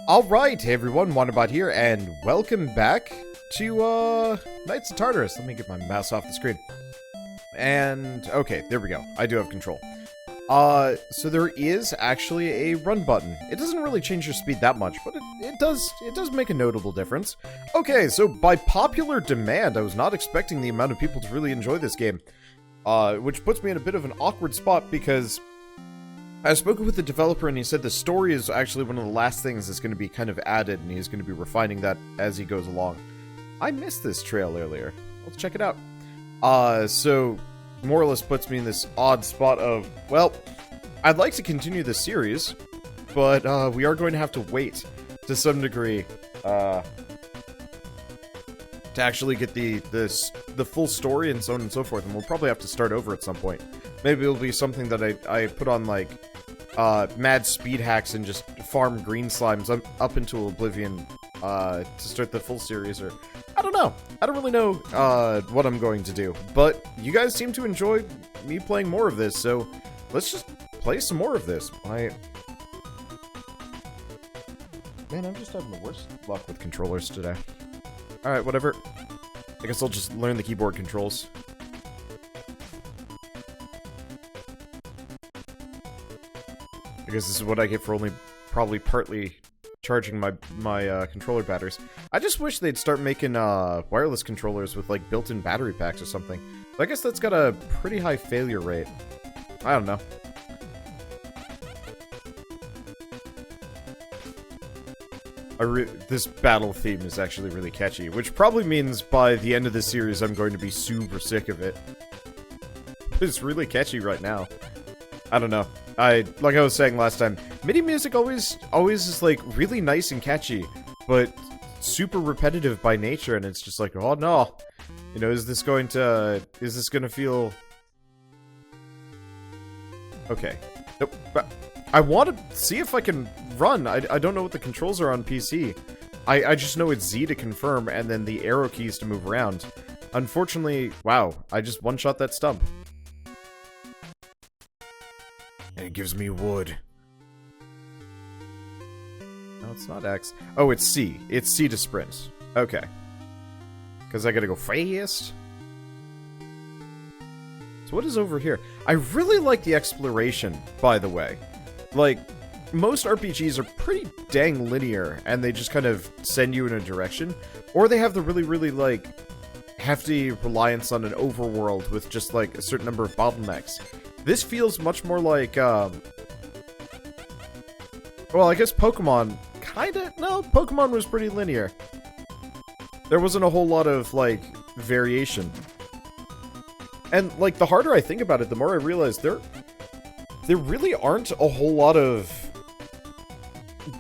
Alright, hey everyone, Wanderbot here, and welcome back to, Knights of Tartarus. Let me get my mouse off the screen. And, okay, there we go. I do have control. So there is actually a run button. It doesn't really change your speed that much, but it does make a notable difference. Okay, so by popular demand, I was not expecting the amount of people to really enjoy this game. Which puts me in a bit of an awkward spot because I spoke with the developer and he said the story is actually one of the last things that's going to be kind of added, and he's going to be refining that as he goes along. I missed this trail earlier. Let's check it out. So more or less puts me in this odd spot of, well, I'd like to continue the series, but we are going to have to wait to some degree to actually get the full story and so on and so forth, and we'll probably have to start over at some point. Maybe it'll be something that I put on, like, mad speed hacks and just farm green slimes up into oblivion to start the full series, or I don't know. I don't really know what I'm going to do, but you guys seem to enjoy me playing more of this, so let's just play some more of this. Man, I'm just having the worst luck with controllers today. Alright, whatever. I guess I'll just learn the keyboard controls. I guess this is what I get for only probably partly charging my controller batteries. I just wish they'd start making wireless controllers with like built-in battery packs or something. But I guess that's got a pretty high failure rate. I don't know. This battle theme is actually really catchy, which probably means by the end of the series I'm going to be super sick of it. It's really catchy right now. I don't know. Like I was saying last time, MIDI music always is like really nice and catchy, but super repetitive by nature, and it's just like, oh no, you know, is this gonna feel okay? Nope. But I want to see if I can run. I don't know what the controls are on PC. I just know it's Z to confirm, and then the arrow keys to move around. Unfortunately, wow, I just one-shot that stump. And it gives me wood. No, it's not X. Oh, it's C. It's C to sprint. Okay. Because I gotta go fast. So what is over here? I really like the exploration, by the way. Like, most RPGs are pretty dang linear, and they just kind of send you in a direction. Or they have the really, really, like, hefty reliance on an overworld with just, like, a certain number of bottlenecks. This feels much more like, well, I guess Pokemon, kinda? No, Pokemon was pretty linear. There wasn't a whole lot of, like, variation. And, like, the harder I think about it, the more I realize there really aren't a whole lot of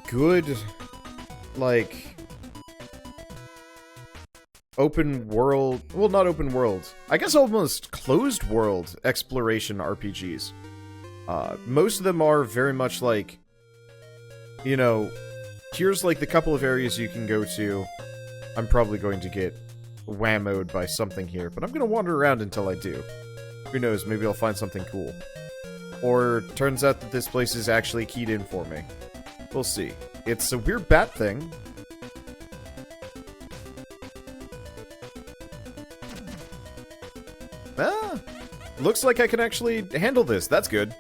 good, like, open world, well, not open world, I guess almost closed world exploration RPGs. Most of them are very much like, you know, here's like the couple of areas you can go to. I'm probably going to get whammoed by something here, but I'm gonna wander around until I do. Who knows, maybe I'll find something cool. Or turns out that this place is actually keyed in for me. We'll see. It's a weird bat thing. Ah, looks like I can actually handle this. That's good.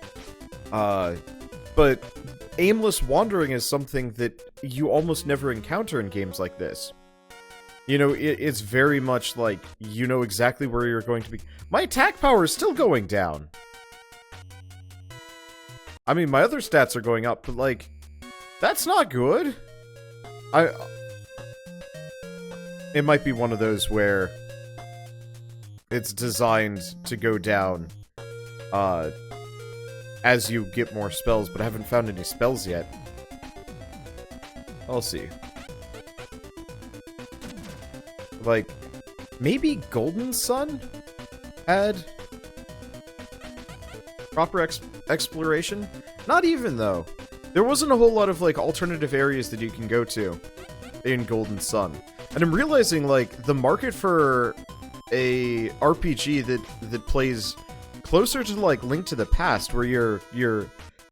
But aimless wandering is something that you almost never encounter in games like this. You know, it's very much like, you know exactly where you're going to be. My attack power is still going down. I mean, my other stats are going up, but like, that's not good. It might be one of those where it's designed to go down as you get more spells, but I haven't found any spells yet. I'll see. Like, maybe Golden Sun had proper exploration? Not even, though. There wasn't a whole lot of, like, alternative areas that you can go to in Golden Sun. And I'm realizing, like, the market for a RPG that plays closer to, like, Link to the Past, where you're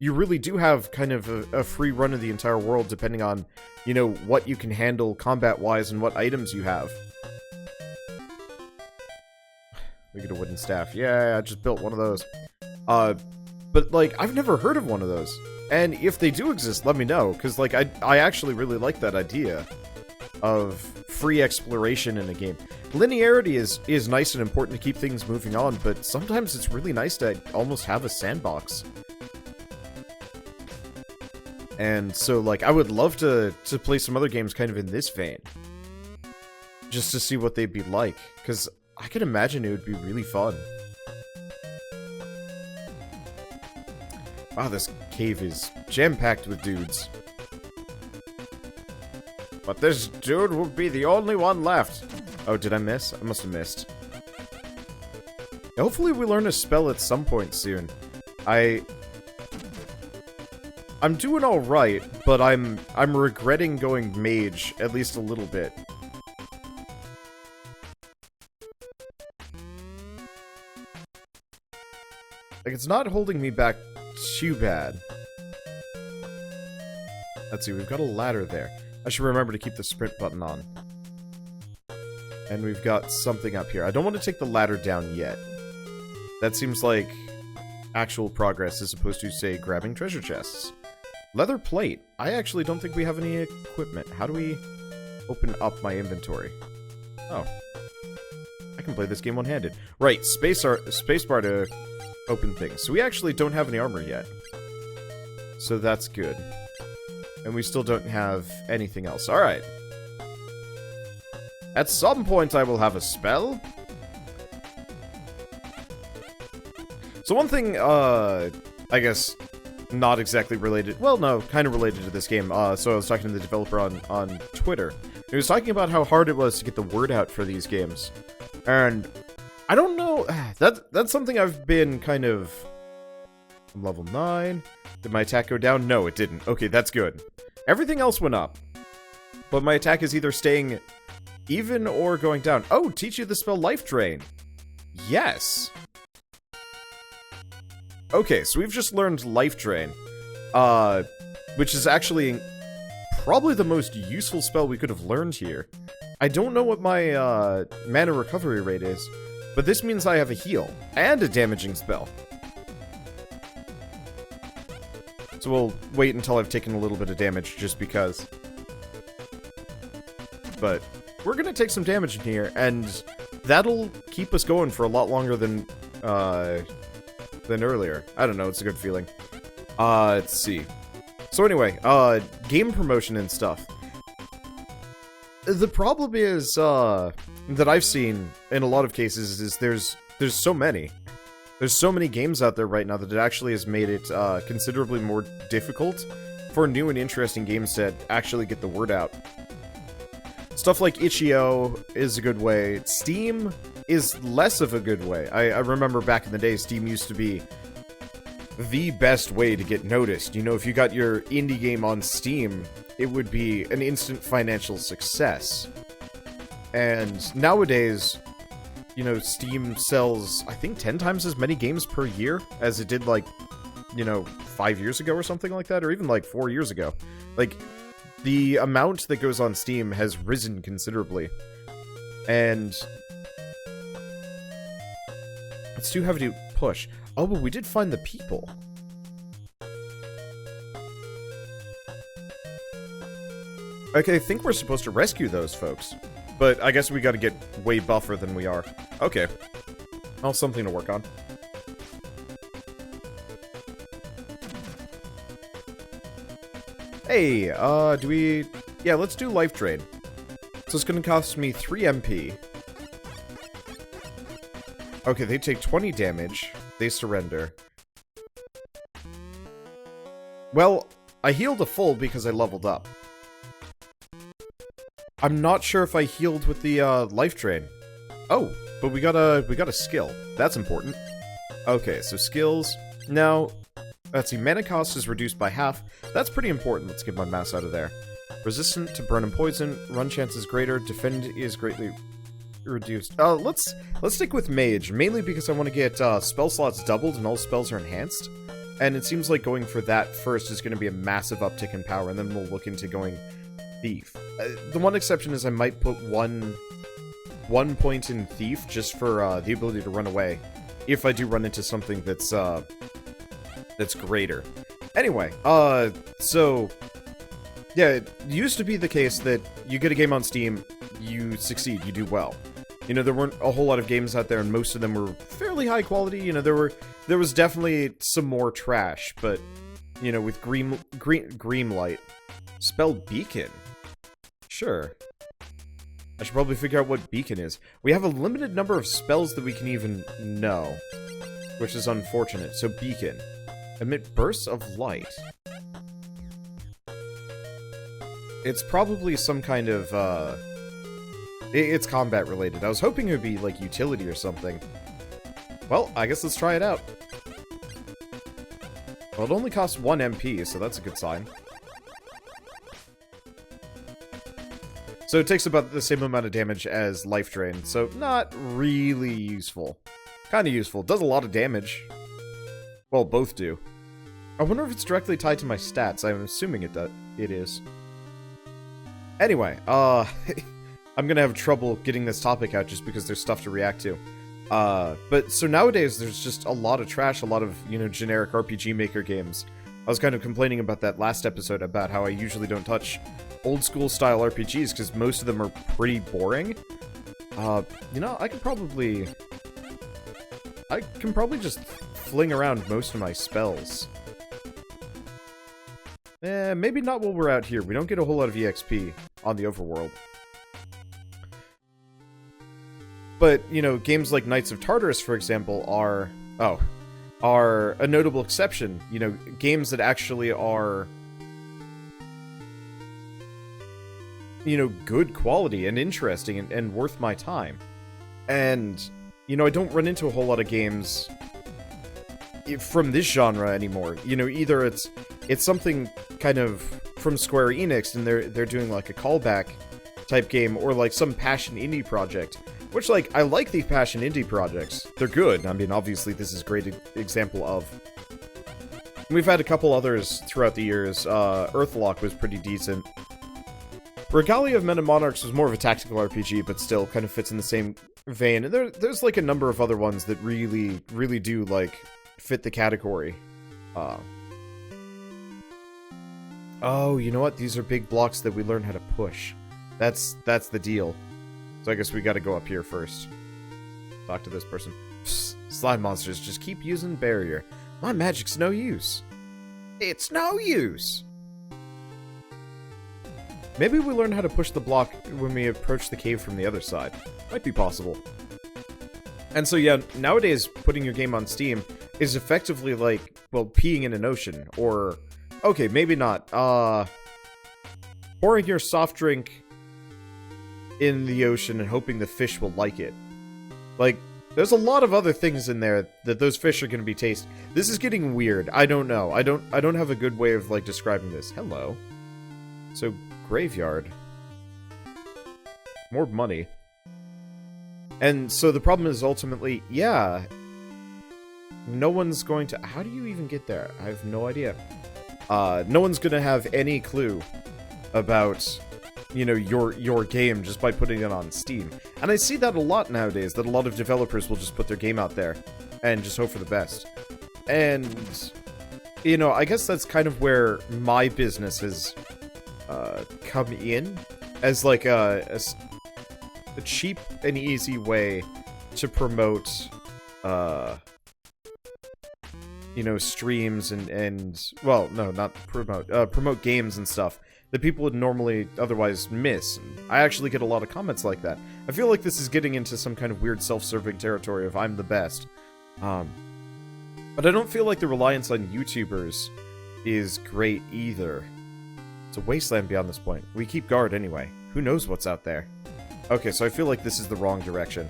you really do have kind of a free run of the entire world depending on, you know, what you can handle combat-wise and what items you have. We get a wooden staff. Yeah, I just built one of those. But, like, I've never heard of one of those. And if they do exist, let me know, because, like, I actually really like that idea of free exploration in a game. Linearity is nice and important to keep things moving on, but sometimes it's really nice to almost have a sandbox. And so, like, I would love to play some other games kind of in this vein. Just to see what they'd be like, because I can imagine it would be really fun. Wow, this cave is jam-packed with dudes. But this dude will be the only one left. Oh, did I miss? I must have missed. Hopefully we learn a spell at some point soon. I'm doing alright, but I'm regretting going mage at least a little bit. Like, it's not holding me back too bad. Let's see, we've got a ladder there. I should remember to keep the sprint button on. And we've got something up here. I don't want to take the ladder down yet. That seems like actual progress as opposed to, say, grabbing treasure chests. Leather plate. I actually don't think we have any equipment. How do we open up my inventory? Oh. I can play this game one-handed. Right, spacebar to open things. So we actually don't have any armor yet. So that's good. And we still don't have anything else. Alright. At some point I will have a spell. So one thing, I guess, not exactly related, well, no, kind of related to this game. So I was talking to the developer on Twitter. He was talking about how hard it was to get the word out for these games. And I don't know, that's something I've been kind of... I'm level 9. Did my attack go down? No, it didn't. Okay, that's good. Everything else went up. But my attack is either staying even or going down. Oh, teach you the spell Life Drain. Yes. Okay, so we've just learned Life Drain. Which is actually probably the most useful spell we could have learned here. I don't know what my mana recovery rate is, but this means I have a heal and a damaging spell. So we'll wait until I've taken a little bit of damage, just because. But we're gonna take some damage in here, and that'll keep us going for a lot longer than earlier. I don't know, it's a good feeling. Let's see. So anyway, game promotion and stuff. The problem is, that I've seen in a lot of cases is there's so many. There's so many games out there right now that it actually has made it considerably more difficult for new and interesting games to actually get the word out. Stuff like itch.io is a good way. Steam is less of a good way. I remember back in the day, Steam used to be the best way to get noticed. You know, if you got your indie game on Steam, it would be an instant financial success. And nowadays, you know, Steam sells, I think, 10 times as many games per year as it did, like, you know, 5 years ago or something like that, or even, like, 4 years ago. Like, the amount that goes on Steam has risen considerably. And it's too heavy to push. Oh, but we did find the people. Okay, I think we're supposed to rescue those folks. But I guess we gotta get way buffer than we are. Okay. Well, something to work on. Hey, do we... Yeah, let's do Life Drain. So it's gonna cost me 3 MP. Okay, they take 20 damage. They surrender. Well, I healed a full because I leveled up. I'm not sure if I healed with the, Life Drain. Oh, but we got a skill. That's important. Okay, so skills. Now, let's see, mana cost is reduced by half. That's pretty important. Let's get my mouse out of there. Resistant to burn and poison. Run chance is greater. Defend is greatly reduced. Let's stick with mage, mainly because I want to get, spell slots doubled and all spells are enhanced. And it seems like going for that first is going to be a massive uptick in power, and then we'll look into going Thief. The one exception is I might put one point in Thief just for the ability to run away, if I do run into something that's greater. Anyway, so yeah, it used to be the case that you get a game on Steam, you succeed, you do well. You know, there weren't a whole lot of games out there, and most of them were fairly high quality. You know, there was definitely some more trash, but you know, with Greenlight, spelled Beacon. Sure. I should probably figure out what Beacon is. We have a limited number of spells that we can even know, which is unfortunate. So Beacon. Emit bursts of light. It's probably some kind of, it's combat related. I was hoping it would be, like, utility or something. Well, I guess let's try it out. Well, it only costs 1 MP, so that's a good sign. So it takes about the same amount of damage as Life Drain, so not really useful. Kind of useful. Does a lot of damage. Well, both do. I wonder if it's directly tied to my stats. I'm assuming it is. Anyway, I'm gonna have trouble getting this topic out just because there's stuff to react to. But so nowadays there's just a lot of trash, a lot of, you know, generic RPG Maker games. I was kind of complaining about that last episode about how I usually don't touch old school style RPGs because most of them are pretty boring. You know, I can probably just fling around most of my spells. Maybe not while we're out here. We don't get a whole lot of EXP on the overworld. But, you know, games like Knights of Tartarus, for example, are a notable exception. You know, games that actually are, you know, good quality and interesting and worth my time. And, you know, I don't run into a whole lot of games from this genre anymore. You know, either it's something kind of from Square Enix and they're doing like a callback type game, or like some passion indie project, which, like, I like these passion indie projects. They're good. I mean, obviously this is a great example of. We've had a couple others throughout the years. Earthlock was pretty decent. Regalia of Men and Monarchs was more of a tactical RPG, but still kind of fits in the same vein. And there's like a number of other ones that really, really do, like, fit the category. Oh, you know what? These are big blocks that we learn how to push. That's the deal. So I guess we gotta go up here first. Talk to this person. Psst, slime monsters just keep using barrier. My magic's no use. It's no use! Maybe we learn how to push the block when we approach the cave from the other side. Might be possible. And so yeah, nowadays, putting your game on Steam is effectively like, well, peeing in an ocean, or... Okay, maybe not. Pouring your soft drink in the ocean and hoping the fish will like it. Like, there's a lot of other things in there that those fish are going to be tasty. This is getting weird. I don't know. I don't have a good way of, like, describing this. Hello. So, graveyard. More money. And so the problem is ultimately, yeah, no one's going to... How do you even get there? I have no idea. No one's going to have any clue about, you know, your game just by putting it on Steam. And I see that a lot nowadays, that a lot of developers will just put their game out there and just hope for the best. And, you know, I guess that's kind of where my business has come in as, like, a cheap and easy way to promote, you know, streams and well, no, not promote games and stuff that people would normally otherwise miss. And I actually get a lot of comments like that. I feel like this is getting into some kind of weird self-serving territory of I'm the best. But I don't feel like the reliance on YouTubers is great either. It's a wasteland beyond this point. We keep guard anyway. Who knows what's out there? Okay, so I feel like this is the wrong direction.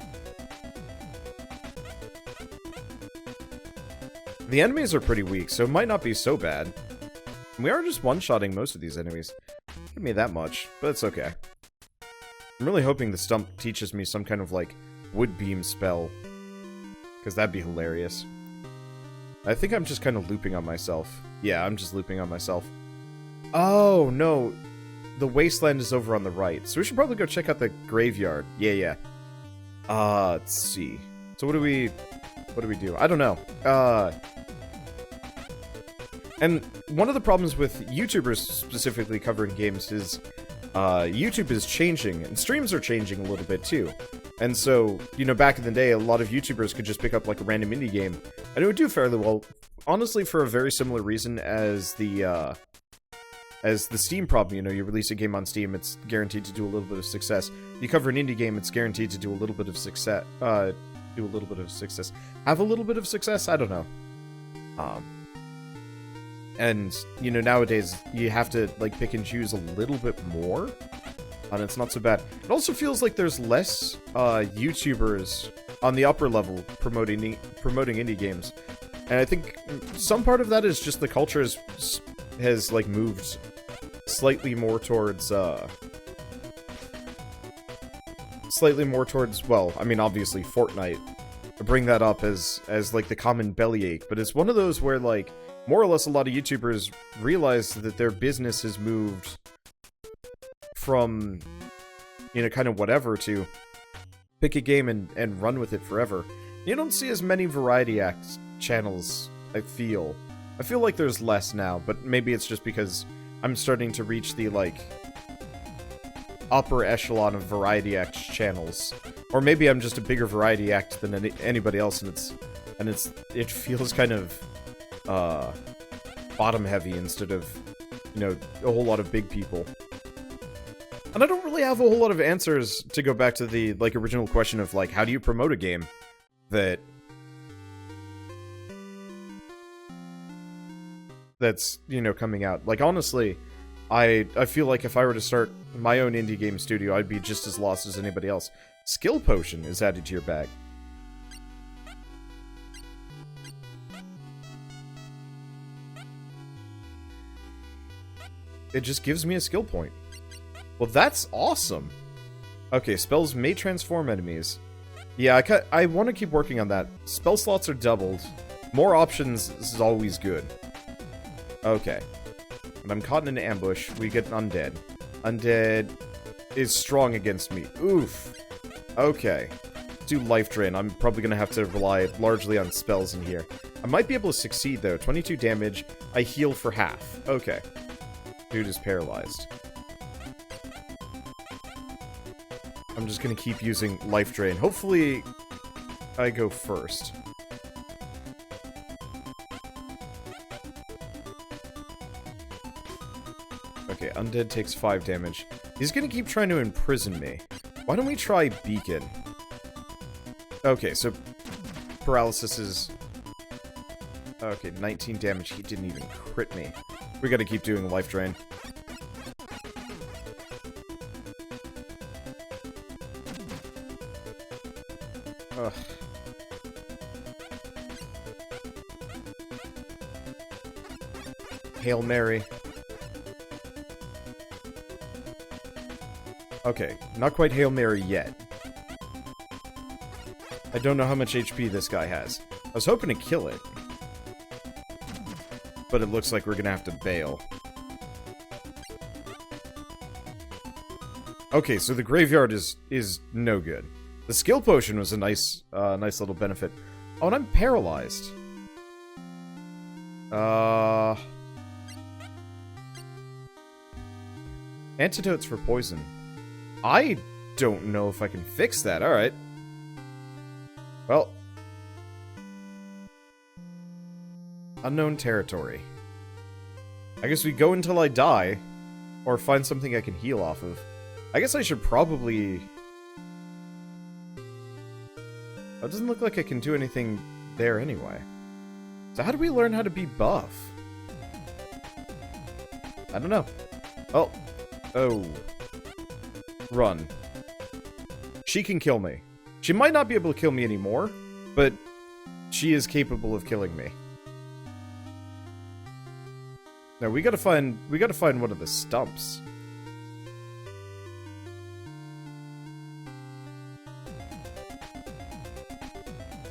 The enemies are pretty weak, so it might not be so bad. We are just one-shotting most of these enemies. Give me that much, but it's okay. I'm really hoping the stump teaches me some kind of, like, wood beam spell. Because that'd be hilarious. I think I'm just kind of looping on myself. Yeah, I'm just looping on myself. Oh, no. The wasteland is over on the right. So we should probably go check out the graveyard. Yeah. Let's see. So what do we do? I don't know. And one of the problems with YouTubers specifically covering games is YouTube is changing, and streams are changing a little bit too. And so, you know, back in the day, a lot of YouTubers could just pick up like a random indie game, and it would do fairly well, honestly, for a very similar reason as the Steam problem. You know, you release a game on Steam, it's guaranteed to do a little bit of success. You cover an indie game, it's guaranteed to do a little bit of success. Have a little bit of success? I don't know. And, you know, nowadays, you have to, like, pick and choose a little bit more, and it's not so bad. It also feels like there's less, YouTubers on the upper level promoting indie games. And I think some part of that is just the culture has like, moved slightly more towards, well, I mean, obviously, Fortnite. I bring that up as, like, the common bellyache, but it's one of those where, like, more or less a lot of YouTubers realize that their business has moved from, you know, kind of whatever to pick a game and run with it forever. You don't see as many variety act channels, I feel. I feel like there's less now, but maybe it's just because I'm starting to reach the, like, upper echelon of variety act channels. Or maybe I'm just a bigger variety act than anybody else, and it feels kind of bottom heavy instead of, you know, a whole lot of big people. And I don't really have a whole lot of answers to go back to the, like, original question of, like, how do you promote a game that's, you know, coming out. Like, honestly, I feel like if I were to start my own indie game studio, I'd be just as lost as anybody else. Skill potion is added to your bag. It just gives me a skill point. Well, that's awesome. Okay, spells may transform enemies. Yeah, I want to keep working on that. Spell slots are doubled. More options is always good. Okay. When I'm caught in an ambush, we get undead. Undead is strong against me. Oof. Okay. Do life drain. I'm probably going to have to rely largely on spells in here. I might be able to succeed, though. 22 damage. I heal for half. Okay. Dude is paralyzed. I'm just gonna keep using life drain. Hopefully, I go first. Okay, undead takes 5 damage. He's gonna keep trying to imprison me. Why don't we try beacon? Okay, so paralysis is... Okay, 19 damage. He didn't even crit me. We gotta keep doing life drain. Ugh. Hail Mary. Okay, not quite Hail Mary yet. I don't know how much HP this guy has. I was hoping to kill it. But it looks like we're gonna have to bail. Okay, so the graveyard is no good. The skill potion was a nice little benefit. Oh, and I'm paralyzed. Antidotes for poison. I don't know if I can fix that. Alright. Well. Unknown territory. I guess we go until I die. Or find something I can heal off of. I guess I should probably... It doesn't look like I can do anything there anyway. So how do we learn how to be buff? I don't know. Oh. Oh. Run. She can kill me. She might not be able to kill me anymore, but she is capable of killing me. Now we gotta find one of the stumps.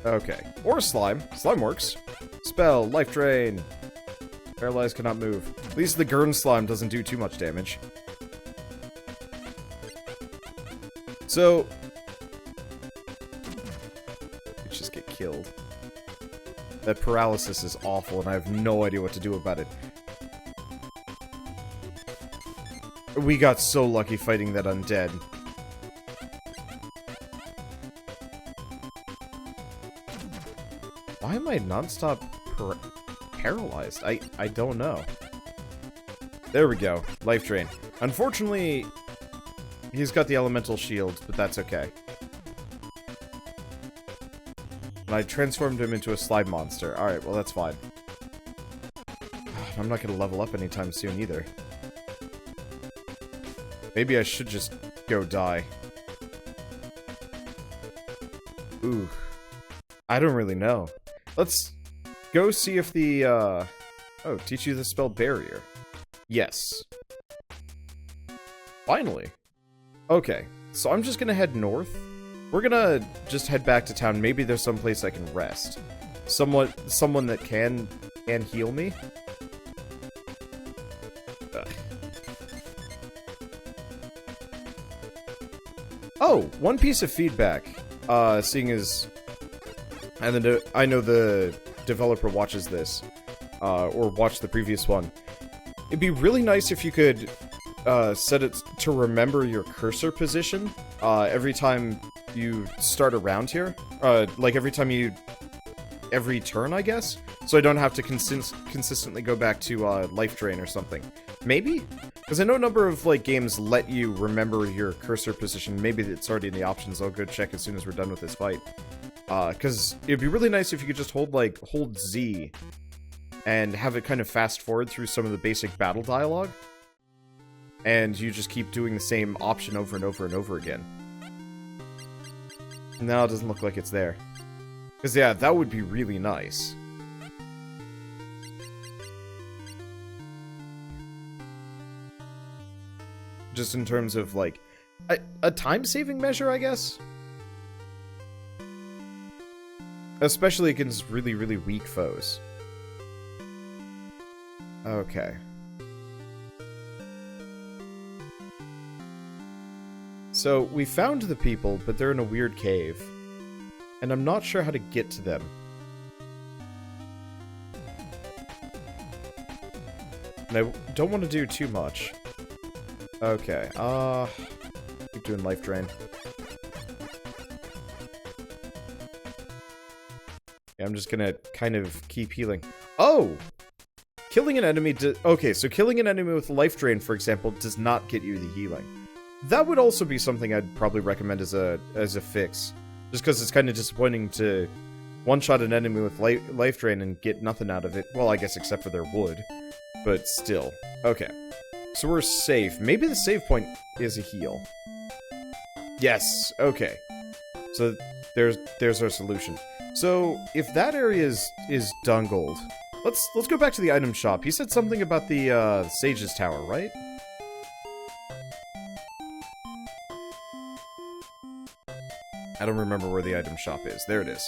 Okay. Or slime. Slime works. spell. Life drain. Paralyzed, cannot move. At least the Gurn slime doesn't do too much damage. So... let's just get killed. That paralysis is awful, and I have no idea what to do about it. We got so lucky fighting that undead. Why am I non-stop paralyzed? I don't know. There we go. Life drain. Unfortunately, he's got the elemental shield, but that's okay. And I transformed him into a slime monster. Alright, well that's fine. I'm not gonna level up anytime soon either. Maybe I should just go die. Ooh. I don't really know. Let's go see if the, oh, teach you the spell Barrier. Yes. Finally. Okay, so I'm just gonna head north. We're gonna just head back to town. Maybe there's some place I can rest. Someone that can heal me. Ugh. Oh, one piece of feedback. Seeing as, and I know the developer watches this, or watched the previous one. It'd be really nice if you could set it to remember your cursor position every time you start around here. Like every turn, I guess? So I don't have to consistently go back to life drain or something. Maybe? Because I know a number of like games let you remember your cursor position. Maybe it's already in the options. I'll go check as soon as we're done with this fight. Because it'd be really nice if you could just hold Z and have it kind of fast forward through some of the basic battle dialogue. And you just keep doing the same option over and over and over again. No, it doesn't look like it's there. Because, yeah, that would be really nice. Just in terms of, like, a time-saving measure, I guess? Especially against really, really weak foes. Okay. So, we found the people, but they're in a weird cave. And I'm not sure how to get to them. And I don't want to do too much. Okay, keep doing life drain. Yeah, I'm just gonna kind of keep healing. Oh! Killing an enemy okay, so killing an enemy with life drain, for example, does not get you the healing. That would also be something I'd probably recommend as a fix. Just because it's kind of disappointing to one-shot an enemy with life drain and get nothing out of it. Well, I guess except for their wood. But still. Okay. So we're safe. Maybe the save point is a heal. Yes! Okay. So there's our solution. So, if that area is dungled, let's go back to the item shop. He said something about the Sage's Tower, right? I don't remember where the item shop is. There it is.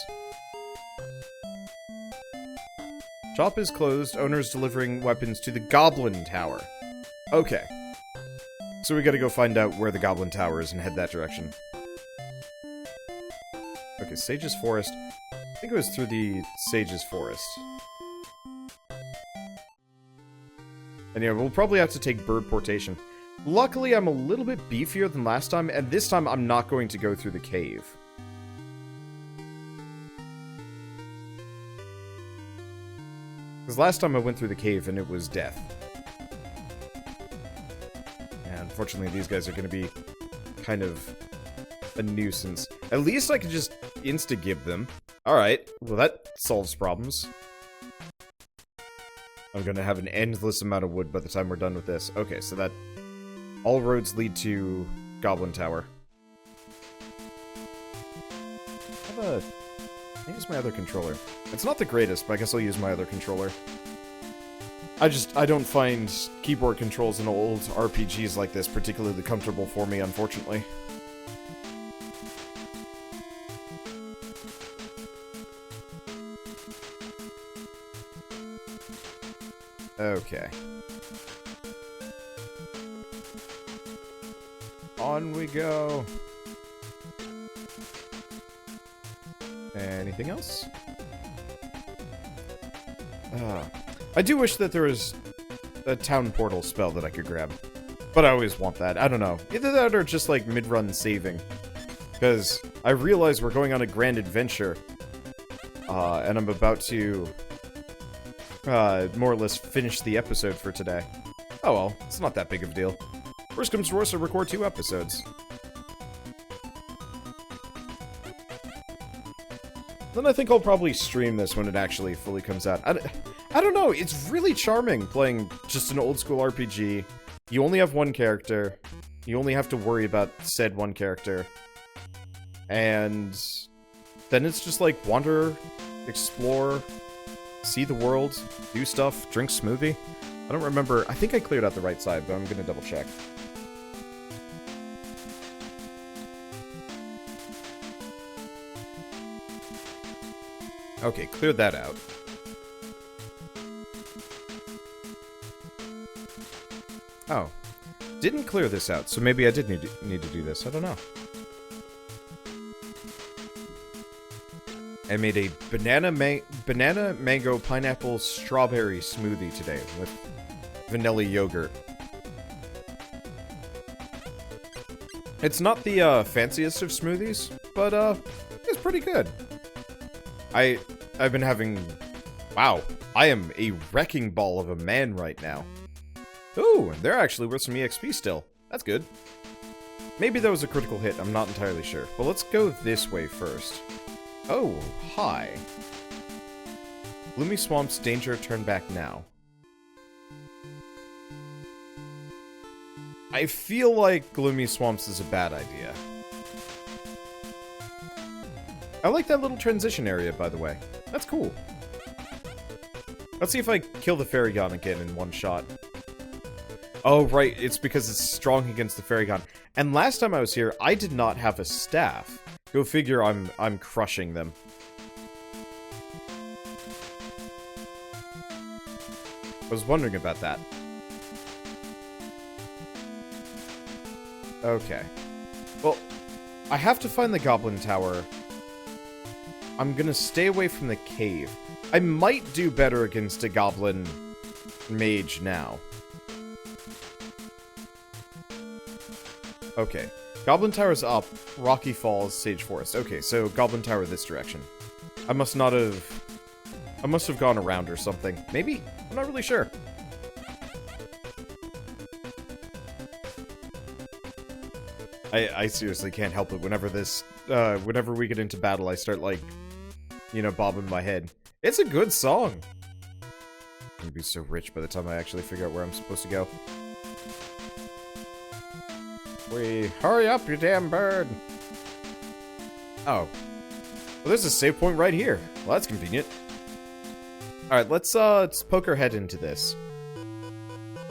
Shop is closed. Owner's delivering weapons to the Goblin Tower. Okay. So we gotta go find out where the Goblin Tower is and head that direction. Okay, Sage's Forest. I think it was through the Sage's Forest. And yeah, we'll probably have to take bird portation. Luckily, I'm a little bit beefier than last time, and this time I'm not going to go through the cave. Because last time I went through the cave and it was death. And unfortunately, these guys are going to be kind of a nuisance. At least I could just insta-gib them. Alright, well that solves problems. I'm going to have an endless amount of wood by the time we're done with this. Okay, so that... all roads lead to Goblin Tower. I think it's my other controller. It's not the greatest, but I guess I'll use my other controller. I don't find keyboard controls in old RPGs like this particularly comfortable for me, unfortunately. Okay. On we go. Anything else? I do wish that there was a town portal spell that I could grab. But I always want that. I don't know. Either that or just like mid-run saving. Because I realize we're going on a grand adventure. And I'm about to more or less finish the episode for today. Oh well, it's not that big of a deal. Worst comes to worst, I record 2 episodes. Then I think I'll probably stream this when it actually fully comes out. I don't know, it's really charming playing just an old school RPG. You only have one character. You only have to worry about said one character. And then it's just like wander, explore, see the world, do stuff, drink smoothie. I don't remember. I think I cleared out the right side, but I'm gonna double check. Okay, cleared that out. Oh. Didn't clear this out, so maybe I did need to do this. I don't know. I made a banana, mango, pineapple, strawberry smoothie today with vanilla yogurt. It's not the fanciest of smoothies, but it's pretty good. I've been having... Wow, I am a wrecking ball of a man right now. Ooh, they're actually worth some EXP still. That's good. Maybe that was a critical hit, I'm not entirely sure. But let's go this way first. Oh, hi. Gloomy Swamps, danger, turn back now. I feel like Gloomy Swamps is a bad idea. I like that little transition area, by the way. That's cool. Let's see if I kill the Fairygon again in one shot. Oh, right, it's because it's strong against the Fairygon. And last time I was here, I did not have a staff. Go figure I'm crushing them. I was wondering about that. Okay. Well, I have to find the Goblin Tower. I'm gonna stay away from the cave. I might do better against a Goblin Mage now. Okay. Goblin Tower's up. Rocky Falls, Sage Forest. Okay, so Goblin Tower this direction. I must have gone around or something. Maybe? I'm not really sure. I seriously can't help it. Whenever we get into battle, I start, like, you know, bobbing my head. It's a good song! I'm gonna be so rich by the time I actually figure out where I'm supposed to go. Hurry up, you damn bird! Oh. Well, there's a save point right here. Well, that's convenient. Alright, let's poke our head into this.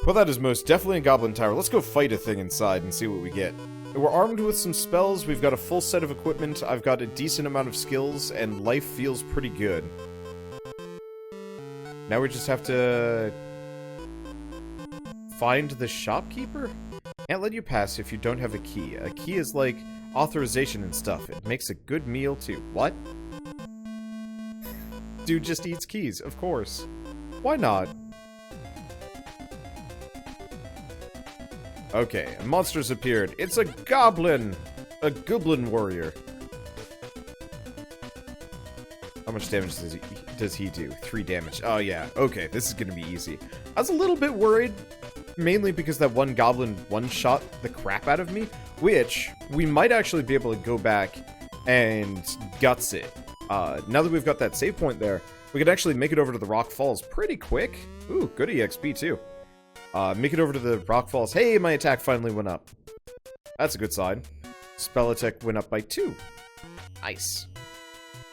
Well, that is most definitely a Goblin Tower. Let's go fight a thing inside and see what we get. We're armed with some spells, we've got a full set of equipment, I've got a decent amount of skills, and life feels pretty good. Now we just have to... find the shopkeeper? Can't let you pass if you don't have a key. A key is like authorization and stuff. It makes a good meal too. What? Dude just eats keys, of course. Why not? Okay, a monster's appeared. It's a goblin! A goblin warrior. How much damage does he do? 3 damage. Oh yeah, okay, this is gonna be easy. I was a little bit worried, mainly because that one goblin one-shot the crap out of me, which we might actually be able to go back and guts it. Now that we've got that save point there, we can actually make it over to the Rock Falls pretty quick. Ooh, good EXP too. Make it over to the Rock Falls. Hey, my attack finally went up. That's a good sign. Spell attack went up by 2. Nice.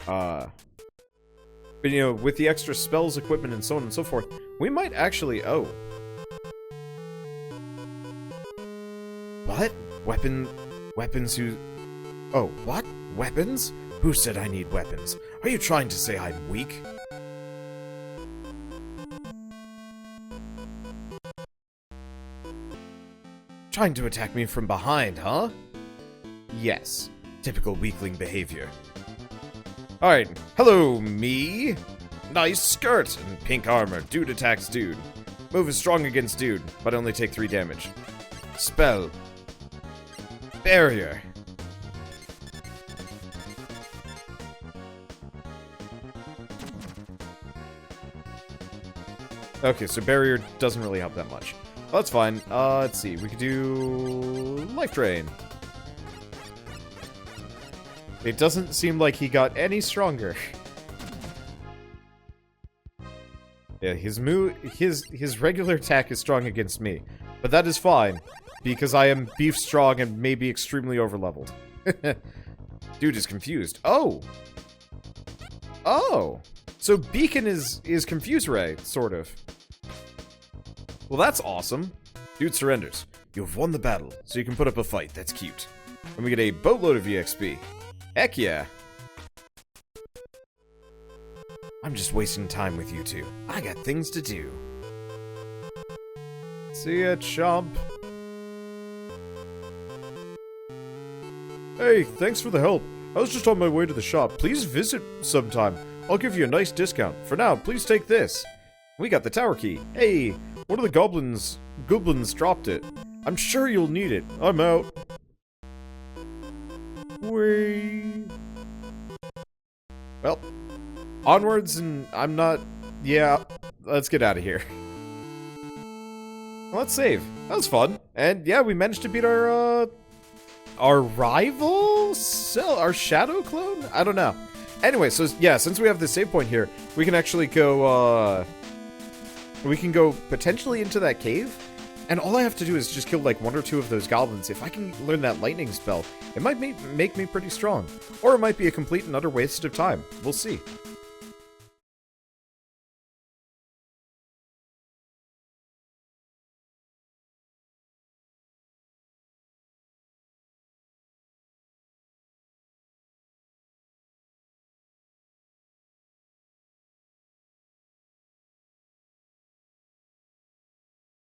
But you know, with the extra spells, equipment, and so on and so forth, we might actually... Oh. What? Weapons who... Oh, what? Weapons? Who said I need weapons? Are you trying to say I'm weak? Trying to attack me from behind, huh? Yes. Typical weakling behavior. Alright, hello, me. Nice skirt and pink armor. Dude attacks dude. Move is strong against dude, but only take 3 damage. Spell. Barrier. Okay, so barrier doesn't really help that much. Well, that's fine. Let's see. We could do life drain. It doesn't seem like he got any stronger. Yeah, his regular attack is strong against me, but that is fine because I am beef strong and maybe extremely overleveled. Dude is confused. Oh. Oh. So Beacon is Confuse Ray, sort of. Well, that's awesome. Dude surrenders. You've won the battle, so you can put up a fight. That's cute. And we get a boatload of EXP. Heck yeah. I'm just wasting time with you two. I got things to do. See ya, chump. Hey, thanks for the help. I was just on my way to the shop. Please visit sometime. I'll give you a nice discount. For now, please take this. We got the tower key. Hey, one of the goblins dropped it. I'm sure you'll need it. I'm out. Whee. Well, onwards, and I'm not... Yeah, let's get out of here. Let's save. That was fun. And yeah, we managed to beat our rival? Our shadow clone? I don't know. Anyway, so yeah, since we have this save point here, we can actually go, we can go potentially into that cave, and all I have to do is just kill like 1 or 2 of those goblins. If I can learn that lightning spell, it might make me pretty strong. Or it might be a complete and utter waste of time. We'll see.